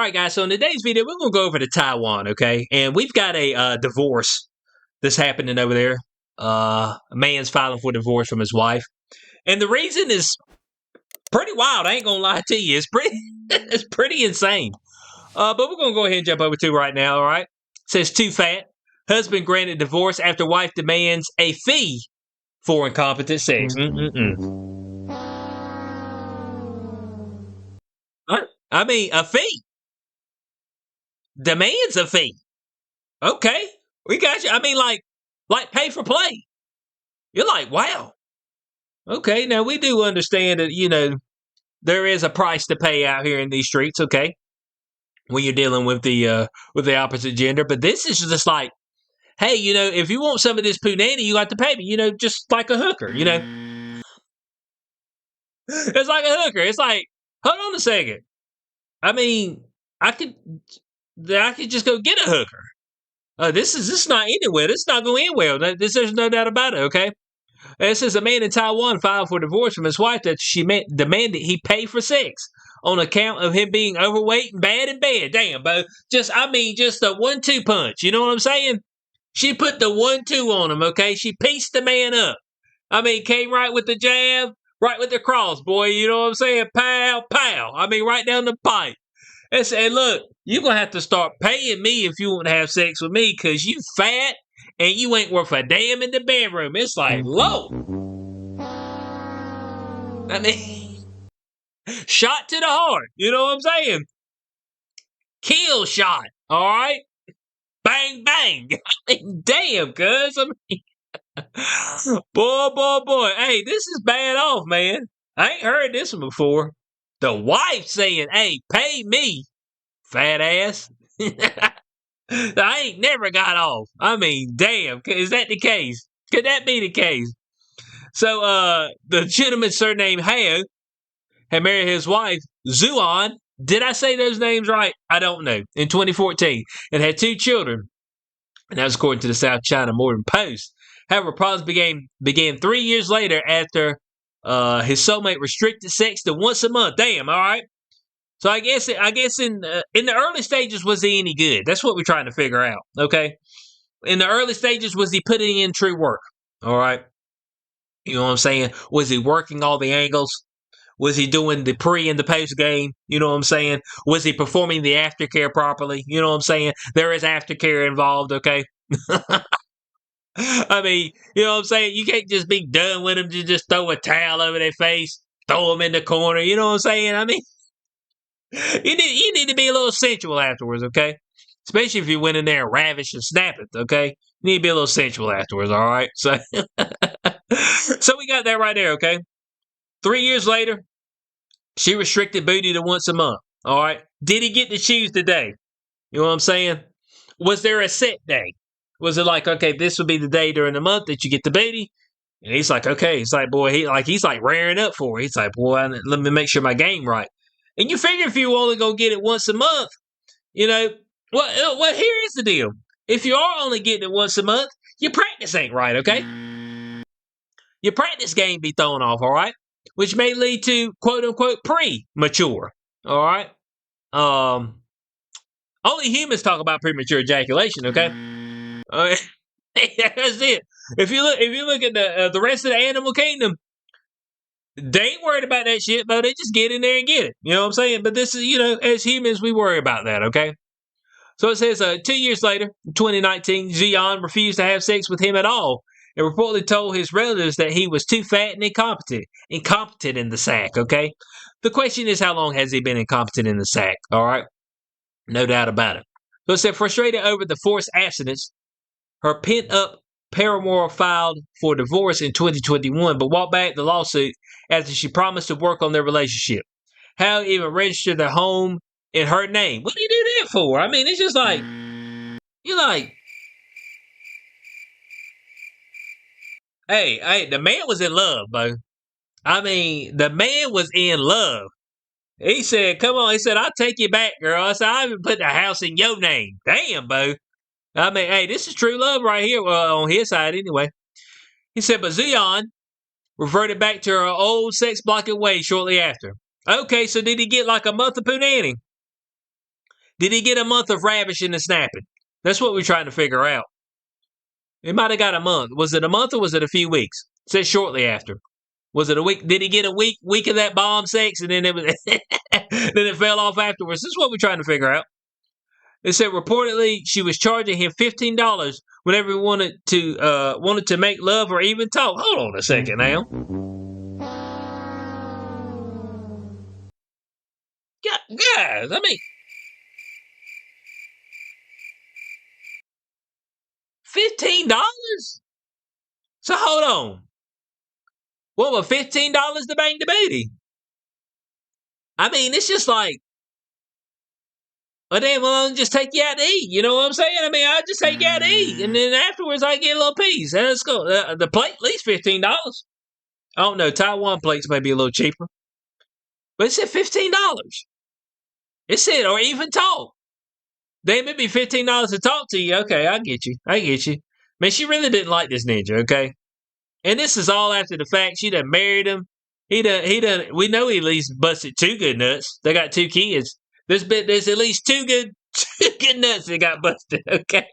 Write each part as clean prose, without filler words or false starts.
All right, guys. So in today's video, we're gonna go over to Taiwan, okay? And we've got a divorce that's happening over there. A man's filing for divorce from his wife, and the reason is pretty wild. I ain't gonna lie to you. It's pretty, it's pretty insane. But we're gonna go ahead and jump over to right now. All right. It says too fat. Husband granted divorce after wife demands a fee for incompetent sex. What? I mean, a fee. Demands a fee. Okay, we got you. I mean, like pay for play. You're like, wow. Okay, now we do understand that there is a price to pay out here in these streets. Okay, when you're dealing with the opposite gender, but this is just like, hey, if you want some of this punani, you got to pay me. Just like a hooker. It's like a hooker. It's like, hold on a second. I mean, I could just go get a hooker. This is not anywhere. This is not going anywhere. There's no doubt about it. Okay. It says a man in Taiwan filed for divorce from his wife that she demanded he pay for sex on account of him being overweight and bad in bed. Damn, bro. Just a 1-2 punch. You know what I'm saying? She put the 1-2 on him. Okay. She pieced the man up. I mean, came right with the jab, right with the cross, boy. You know what I'm saying? Pow, pow. I mean, right down the pipe. And said, look, you're going to have to start paying me if you want to have sex with me because you fat and you ain't worth a damn in the bedroom. It's like, low. I mean, shot to the heart. You know what I'm saying? Kill shot. All right? Bang, bang. I mean, damn, cuz. I mean, boy. Hey, this is bad off, man. I ain't heard this one before. The wife saying, hey, pay me, fat ass. I ain't never got off. I mean, damn. Is that the case? Could that be the case? So, the gentleman surnamed Hao had married his wife, Zuan. Did I say those names right? I don't know. In 2014. And had 2 children. And that was according to the South China Morning Post. However, problems began 3 years later after his soulmate restricted sex to once a month. Damn, all right. So I guess in the early stages, was he any good? That's what we're trying to figure out. Okay, in the early stages, was he putting in true work? All right, you know what I'm saying? Was he working all the angles? Was he doing the pre and the post game? You know what I'm saying? Was he performing the aftercare properly? You know what I'm saying? There is aftercare involved. Okay. I mean, you know what I'm saying? You can't just be done with them to just throw a towel over their face, throw them in the corner. You know what I'm saying? I mean, you need to be a little sensual afterwards, okay? Especially if you went in there and ravish and snap it, okay? You need to be a little sensual afterwards, all right? So, so we got that right there, okay? 3 years later, she restricted booty to once a month, all right? Did he get to choose the day? You know what I'm saying? Was there a set day? Was it like, okay, this would be the day during the month that you get the booty? And he's like, okay. He's like, boy, he's like raring up for it. He's like, boy, let me make sure my game right. And you figure if you only go get it once a month, well, here is the deal. If you are only getting it once a month, your practice ain't right, okay? Your practice game be thrown off, all right? Which may lead to quote-unquote premature, all right? Only humans talk about premature ejaculation, okay? That's it. If you look at the rest of the animal kingdom, they ain't worried about that shit, but they just get in there and get it. You know what I'm saying? But this is, as humans, we worry about that, okay? So it says 2 years later, 2019, Xian refused to have sex with him at all and reportedly told his relatives that he was too fat and incompetent in the sack, okay? The question is, how long has he been incompetent in the sack, all right? No doubt about it. So it said, frustrated over the forced abstinence, her pent-up paramour filed for divorce in 2021, but walked back the lawsuit after she promised to work on their relationship. How even registered their home in her name? What do you do that for? I mean, it's just like, you're like, hey, the man was in love, bro. I mean, the man was in love. He said, come on. He said, I'll take you back, girl. I said, I even put the house in your name. Damn, bro. I mean, hey, this is true love right here, on his side anyway. He said, but Xian reverted back to her old sex-blocking ways shortly after. Okay, so did he get like a month of punani? Did he get a month of ravishing and snapping? That's what we're trying to figure out. He might have got a month. Was it a month or was it a few weeks? It says shortly after. Was it a week? Did he get a week of that bomb sex and then it was then it fell off afterwards? This is what we're trying to figure out. It said reportedly she was charging him $15 whenever he wanted to make love or even talk. Hold on a second now. Guys, I mean, $15? So hold on. What was $15 to bang the booty? I mean, it's just like, well, damn, well, I'll just take you out to eat. You know what I'm saying? I mean, I'll just take you out to eat. And then afterwards, I get a little piece. Let's go. The plate, at least $15. I don't know. Taiwan plates may be a little cheaper. But it said $15. It said, or even talk. Damn, it'd be $15 to talk to you. Okay, I get you. Man, she really didn't like this ninja, okay? And this is all after the fact she done married him. He done. We know he at least busted 2 good nuts. They got 2 kids. There's at least 2 good nuts that got busted, okay?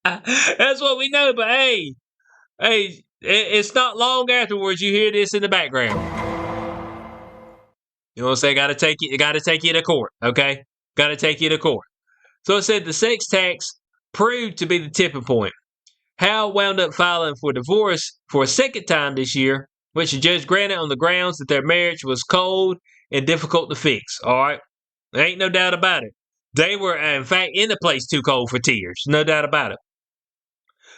That's what we know, but hey, it's not long afterwards you hear this in the background. You know what I'm saying? Gotta take you to court, okay? Gotta take you to court. So it said the sex tax proved to be the tipping point. Hal wound up filing for divorce for a second time this year, which the judge granted on the grounds that their marriage was cold and difficult to fix. All right? There ain't no doubt about it. They were, in fact, in the place too cold for tears. No doubt about it.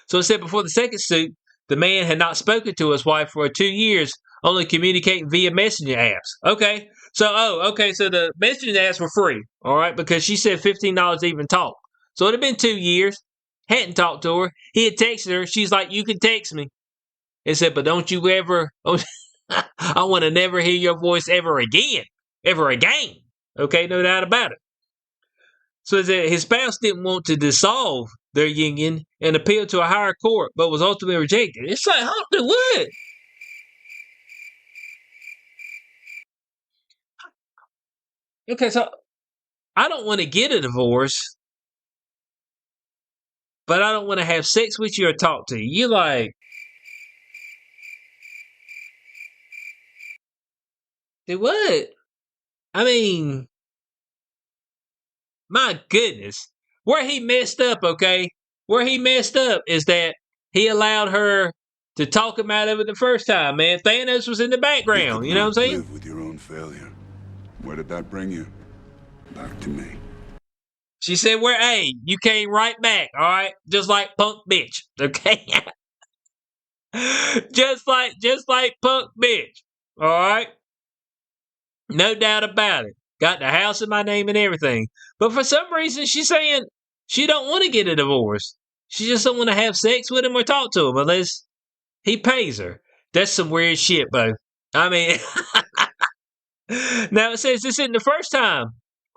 So it said before the second suit, the man had not spoken to his wife for 2 years, only communicating via messenger apps. Okay. So the messenger apps were free. All right. Because she said $15 to even talk. So it had been 2 years. Hadn't talked to her. He had texted her. She's like, you can text me. It said, but don't you ever, I want to never hear your voice ever again. Ever again. Okay, no doubt about it. So that his spouse didn't want to dissolve their union and appealed to a higher court, but was ultimately rejected. It's like, what? Okay, so I don't want to get a divorce, but I don't want to have sex with you or talk to you. You like, do what? I mean, my goodness. Where he messed up, okay? Where he messed up is that he allowed her to talk him out of it the first time, man. Thanos was in the background, you know what I'm saying? Live with your own failure. Where did that bring you? Back to me. She said, you came right back, all right? Just like punk bitch, okay? just like punk bitch, all right? No doubt about it. Got the house in my name and everything. But for some reason, she's saying she don't want to get a divorce. She just don't want to have sex with him or talk to him unless he pays her. That's some weird shit, Bo. I mean, now it says this isn't the first time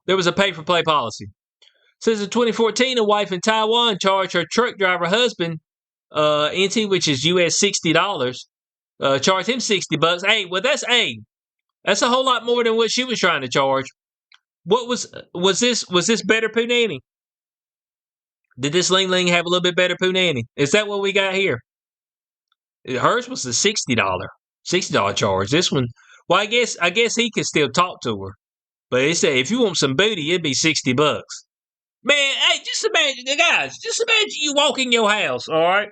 there was a pay-for-play policy. It says in 2014, a wife in Taiwan charged her truck driver husband, NT, which is US $60, charged him $60. Hey, well, that's a whole lot more than what she was trying to charge. What was this better punani? Did this Ling Ling have a little bit better punani? Is that what we got here? Hers was the $60 charge. This one, well, I guess he could still talk to her, but he said if you want some booty, it'd be $60. Man, hey, just imagine you walk in your house, all right?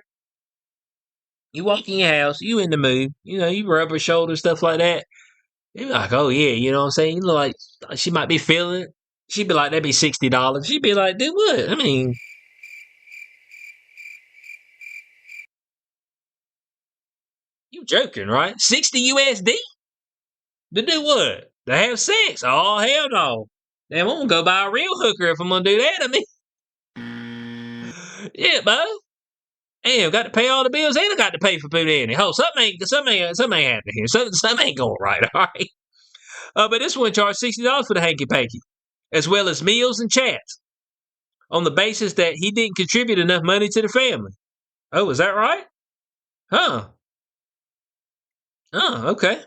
You walk in your house, you in the mood, you rub her shoulder, stuff like that. You're like, oh yeah, you know what I'm saying? You look like she might be feeling it. She'd be like, that'd be $60. She'd be like, dude, what? I mean, you joking, right? 60 USD? To do what? To have sex? Oh, hell no. Damn, I'm gonna go buy a real hooker if I'm gonna do that. I mean, yeah, bud. Damn, got to pay all the bills and I got to pay for punani. Oh, something ain't happening here. Something ain't going right, all right? But this one charged $60 for the hanky-panky, as well as meals and chats, on the basis that he didn't contribute enough money to the family. Oh, is that right? Huh. Oh, okay.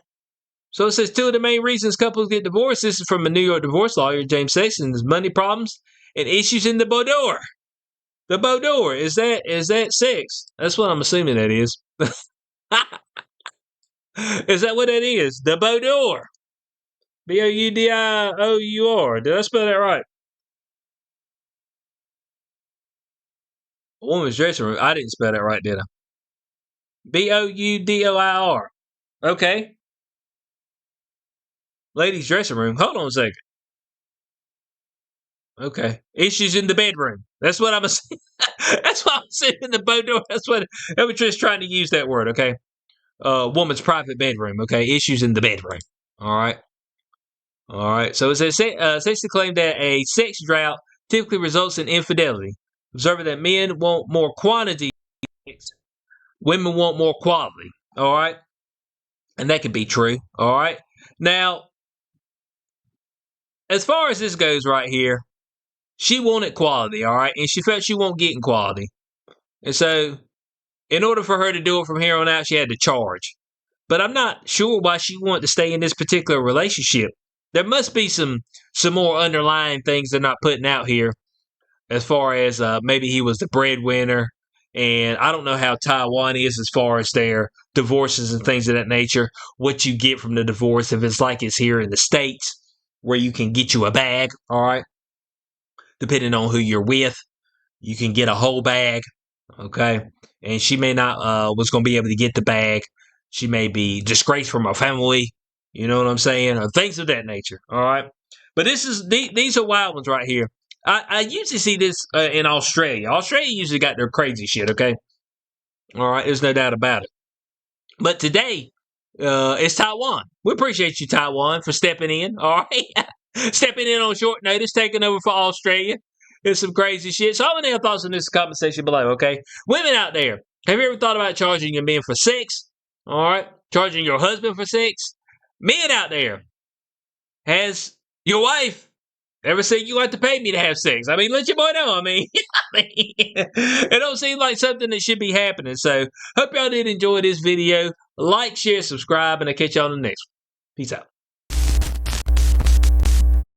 So it says 2 of the main reasons couples get divorced. This is from a New York divorce lawyer, James Sexton, is money problems and issues in the boudoir. The boudoir, is that sex? That's what I'm assuming that is. Is that what that is? The boudoir. Boudior. Did I spell that right? A woman's dressing room. I didn't spell that right, did I? Boudoir. Okay. Ladies' dressing room. Hold on a second. Okay. Issues in the bedroom. That's what I'm assuming. That's what I'm saying in the boudoir. That's what I was just trying to use that word, okay? Woman's private bedroom, okay? Issues in the bedroom. All right. All right. So it says sexy claim that a sex drought typically results in infidelity. Observing that men want more quantity, women want more quality. All right. And that could be true. All right. Now, as far as this goes right here, she wanted quality. All right. And she felt she won't get in quality. And so, in order for her to do it from here on out, she had to charge. But I'm not sure why she wanted to stay in this particular relationship. There must be some more underlying things they're not putting out here, as far as maybe he was the breadwinner, and I don't know how Taiwan is as far as their divorces and things of that nature. What you get from the divorce, if it's like it's here in the States, where you can get you a bag, all right, depending on who you're with, you can get a whole bag, okay, and she may not was going to be able to get the bag. She may be disgraced from her family, you know what I'm saying, or things of that nature, all right. But these are wild ones right here. I usually see this in Australia. Australia usually got their crazy shit, okay? All right, there's no doubt about it. But today, it's Taiwan. We appreciate you, Taiwan, for stepping in, all right? Stepping in on short notice, taking over for Australia. It's some crazy shit. So, I want to know your thoughts on this comment section below, okay? Women out there, have you ever thought about charging your men for sex? All right? Charging your husband for sex? Men out there, has your wife ever said you have to pay me to have sex? I mean, let your boy know. I mean, it don't seem like something that should be happening. So, hope y'all did enjoy this video. Like, share, subscribe, and I'll catch y'all on the next one. Peace out.